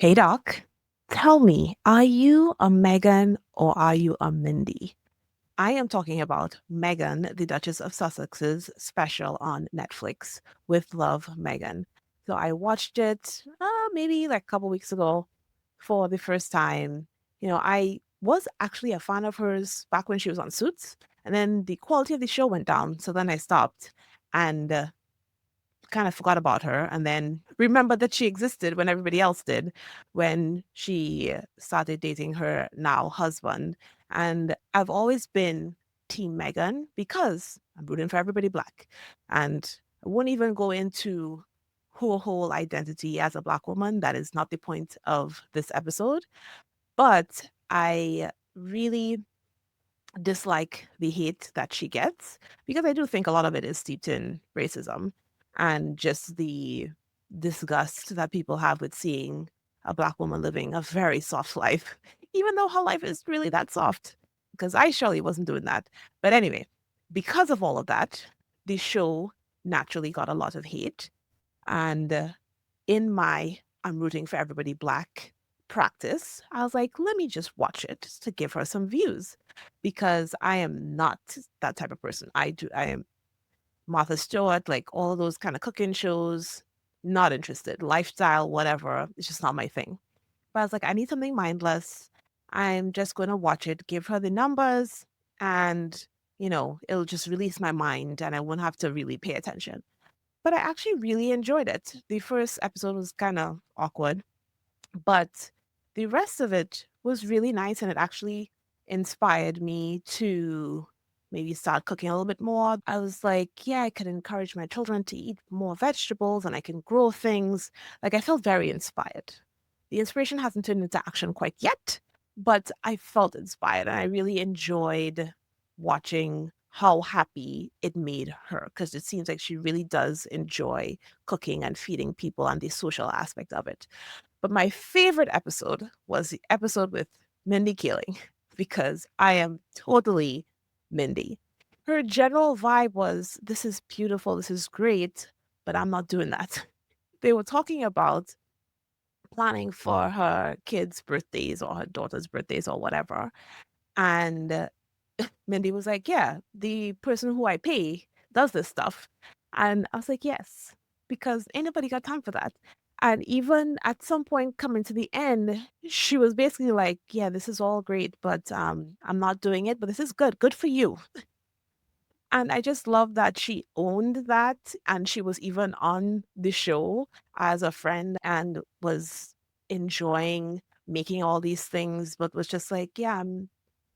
Hey Doc, tell me, are you a Meghan or are you a Mindy? I am talking about Meghan, the Duchess of Sussex's special on Netflix, With Love, Meghan. So I watched it maybe like a couple weeks ago for the first time. I was actually a fan of hers back when she was on Suits, and then the quality of the show went down. So then I stopped and kind of forgot about her and then remembered that she existed when everybody else did when she started dating her now husband. And I've always been Team Meghan because I'm rooting for everybody black. And I won't even go into her whole identity as a black woman. That is not the point of this episode. But I really dislike the hate that she gets because I do think a lot of it is steeped in racism and just the disgust that people have with seeing a black woman living a very soft life, even though her life is really that soft. Because I surely wasn't doing that. But anyway, because of all of that, the show naturally got a lot of hate. And in my I'm rooting for everybody black practice, I was like, let me just watch it to give her some views because I am not that type of person. I am Martha Stewart, like all those kind of cooking shows, not interested. Lifestyle, whatever, it's just not my thing. But I was like, I need something mindless. I'm just going to watch it, give her the numbers, and, it'll just release my mind and I won't have to really pay attention. But I actually really enjoyed it. The first episode was kind of awkward, but the rest of it was really nice and it actually inspired me to maybe start cooking a little bit more. I was like, yeah, I could encourage my children to eat more vegetables and I can grow things. Like I felt very inspired. The inspiration hasn't turned into action quite yet, but I felt inspired and I really enjoyed watching how happy it made her because it seems like she really does enjoy cooking and feeding people and the social aspect of it. But my favorite episode was the episode with Mindy Kaling because I am totally Mindy. Her general vibe was this is beautiful, this is great, but I'm not doing that. They were talking about planning for her kids' birthdays or her daughter's birthdays or whatever. And Mindy was like, yeah, the person who I pay does this stuff. And I was like, yes, because ain't nobody got time for that. And even at some point coming to the end, she was basically like, yeah, this is all great, but I'm not doing it, but this is good. Good for you. And I just love that she owned that and she was even on the show as a friend and was enjoying making all these things, but was just like, yeah,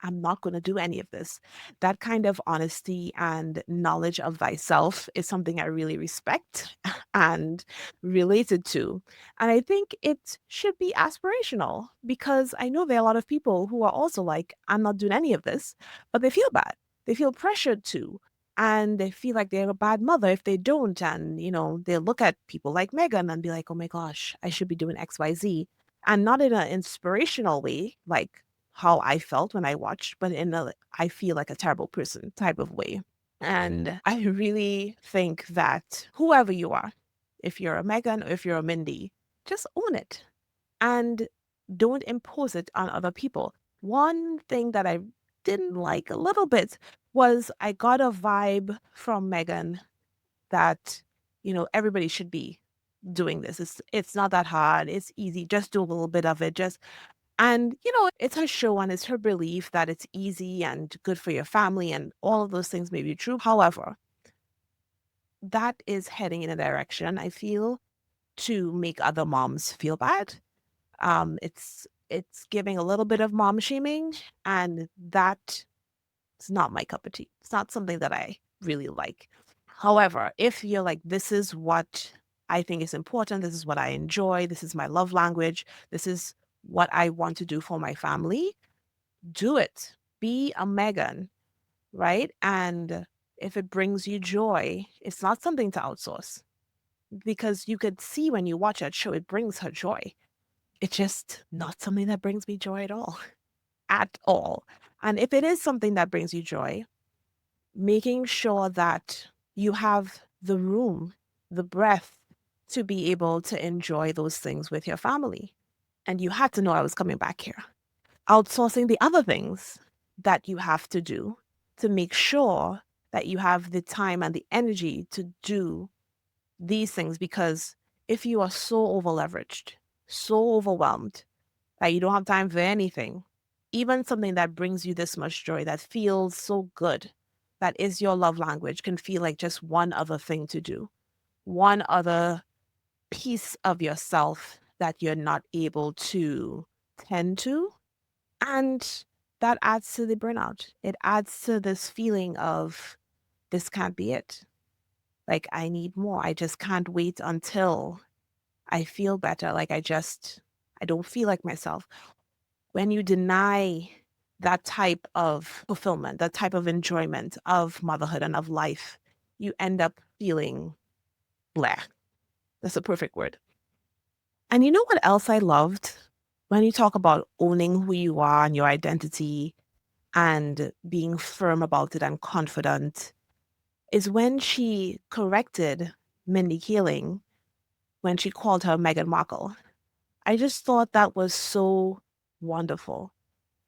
I'm not going to do any of this. That kind of honesty and knowledge of thyself is something I really respect and related to. And I think it should be aspirational because I know there are a lot of people who are also like, I'm not doing any of this, but they feel bad. They feel pressured to. And they feel like they're a bad mother if they don't. And, they look at people like Meghan and be like, oh my gosh, I should be doing XYZ. And not in an inspirational way, like how I felt when I watched, but in a I feel like a terrible person type of way. And I really think that whoever you are, if you're a Megan or if you're a Mindy, just own it and don't impose it on other people. One thing that I didn't like a little bit was I got a vibe from Megan that, everybody should be doing this. It's not that hard. It's easy. Just do a little bit of it. And, it's her show and it's her belief that it's easy and good for your family and all of those things may be true. However, that is heading in a direction, I feel, to make other moms feel bad. It's giving a little bit of mom shaming, and that is not my cup of tea. It's not something that I really like. However, if you're like, this is what I think is important, this is what I enjoy, this is my love language, this is what I want to do for my family, do it. Be a Megan, right? And if it brings you joy, it's not something to outsource because you could see when you watch that show, it brings her joy. It's just not something that brings me joy at all, at all. And if it is something that brings you joy, making sure that you have the room, the breath to be able to enjoy those things with your family. And you had to know I was coming back here. Outsourcing the other things that you have to do to make sure that you have the time and the energy to do these things. Because if you are so over leveraged, so overwhelmed that you don't have time for anything, even something that brings you this much joy, that feels so good, that is your love language, can feel like just one other thing to do, one other piece of yourself that you're not able to tend to. And that adds to the burnout. It adds to this feeling of this can't be it. Like, I need more. I just can't wait until I feel better. Like, I don't feel like myself. When you deny that type of fulfillment, that type of enjoyment of motherhood and of life, you end up feeling blah. That's a perfect word. And you know what else I loved? When you talk about owning who you are and your identity and being firm about it and confident, is when she corrected Mindy Kaling when she called her Meghan Markle. I just thought that was so wonderful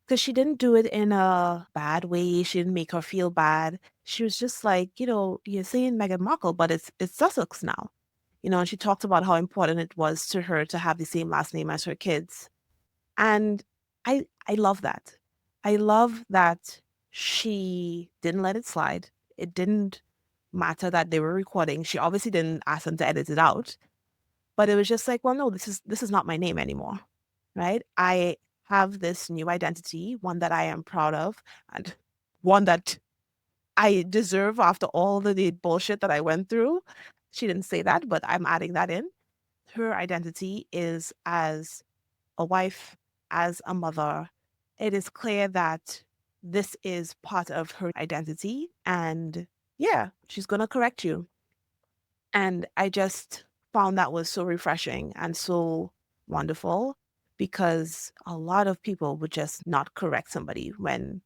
because she didn't do it in a bad way. She didn't make her feel bad. She was just like, you're saying Meghan Markle, but it's Sussex now. And she talked about how important it was to her to have the same last name as her kids. And I love that. I love that she didn't let it slide. It didn't matter that they were recording. She obviously didn't ask them to edit it out, but it was just like, well, no, this is not my name anymore, right? I have this new identity, one that I am proud of, and one that I deserve after all the bullshit that I went through. She didn't say that, but I'm adding that in. Her identity is as a wife, as a mother. It is clear that this is part of her identity. And yeah, she's going to correct you. And I just found that was so refreshing and so wonderful because a lot of people would just not correct somebody when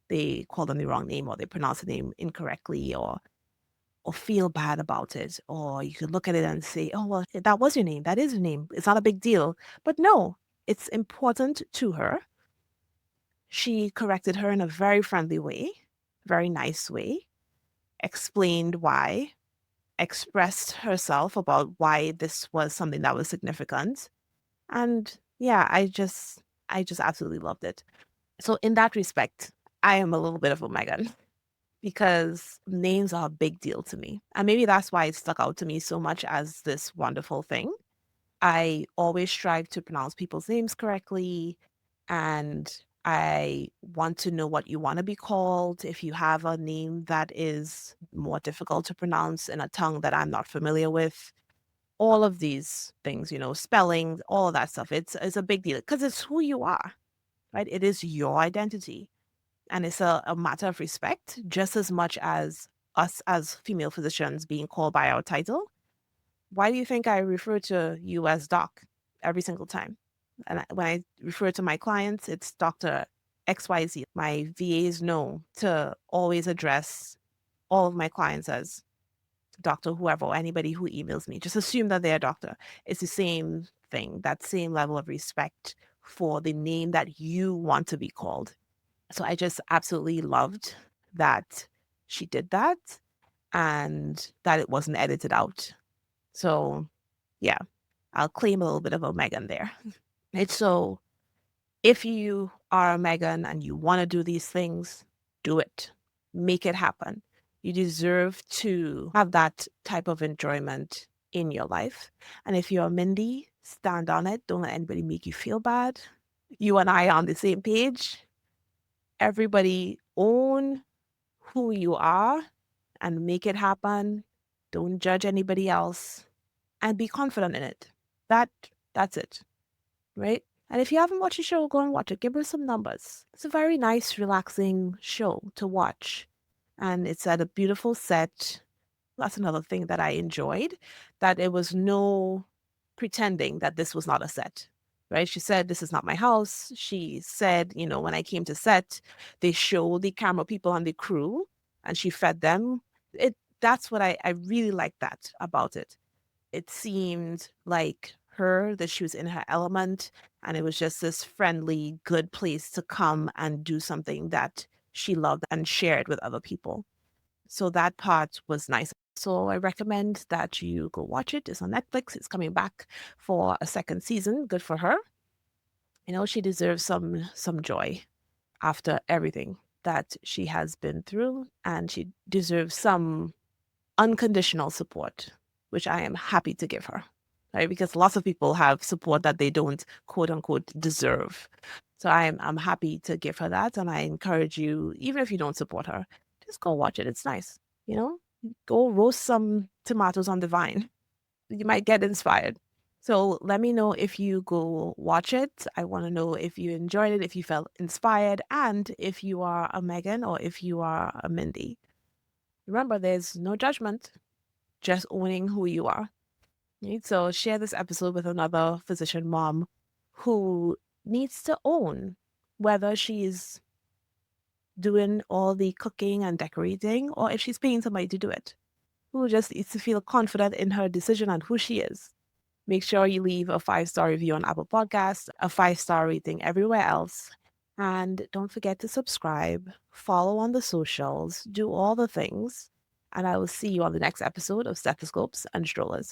they call them the wrong name or they pronounce the name incorrectly or feel bad about it. Or you could look at it and say, oh, well, that was your name. That is your name. It's not a big deal. But no, it's important to her. She corrected her in a very friendly way, very nice way, explained why, expressed herself about why this was something that was significant. And yeah, I just absolutely loved it. So in that respect, I am a little bit of a Megan because names are a big deal to me. And maybe that's why it stuck out to me so much as this wonderful thing. I always strive to pronounce people's names correctly, and I want to know what you want to be called. If you have a name that is more difficult to pronounce in a tongue that I'm not familiar with, all of these things, spelling, all of that stuff, it's a big deal because it's who you are, right? It is your identity. And it's a matter of respect just as much as us as female physicians being called by our title. Why do you think I refer to you as doc every single time? And when I refer to my clients, it's Dr. XYZ. My VAs know to always address all of my clients as Dr. whoever, or anybody who emails me. Just assume that they're a doctor. It's the same thing, that same level of respect for the name that you want to be called. So I just absolutely loved that she did that and that it wasn't edited out. So yeah, I'll claim a little bit of a Megan there. It's so if you are a Megan and you want to do these things, do it. Make it happen. You deserve to have that type of enjoyment in your life. And if you're a Mindy, stand on it. Don't let anybody make you feel bad. You and I are on the same page. Everybody own who you are and make it happen. Don't judge anybody else and be confident in it. That that's it, right? And if you haven't watched the show, go and watch it. Give her some numbers. It's a very nice, relaxing show to watch. And it's at a beautiful set. That's another thing that I enjoyed, that it was no pretending that this was not a set, right? She said, this is not my house. She said, when I came to set, they showed the camera people and the crew and she fed them. That's what I really liked that about it. It seemed like her, that she was in her element And it was just this friendly, good place to come and do something that she loved and shared with other people. So that part was nice. So I recommend that you go watch it. It's on Netflix. It's coming back for a second season. Good for her. She deserves some joy after everything that she has been through, and she deserves some unconditional support, which I am happy to give her. Right? Because lots of people have support that they don't quote unquote deserve. So I'm happy to give her that. And I encourage you, even if you don't support her, just go watch it. It's nice. You know, go roast some tomatoes on the vine. You might get inspired. So let me know if you go watch it. I want to know if you enjoyed it, if you felt inspired, and if you are a Megan or if you are a Mindy. Remember, there's no judgment, just owning who you are. Right? So share this episode with another physician mom who needs to own whether she's doing all the cooking and decorating or if she's paying somebody to do it, who just needs to feel confident in her decision and who she is. Make sure you leave a 5-star review on Apple Podcasts, a 5-star rating everywhere else. And don't forget to subscribe, follow on the socials, do all the things. And I will see you on the next episode of Stethoscopes and Strollers.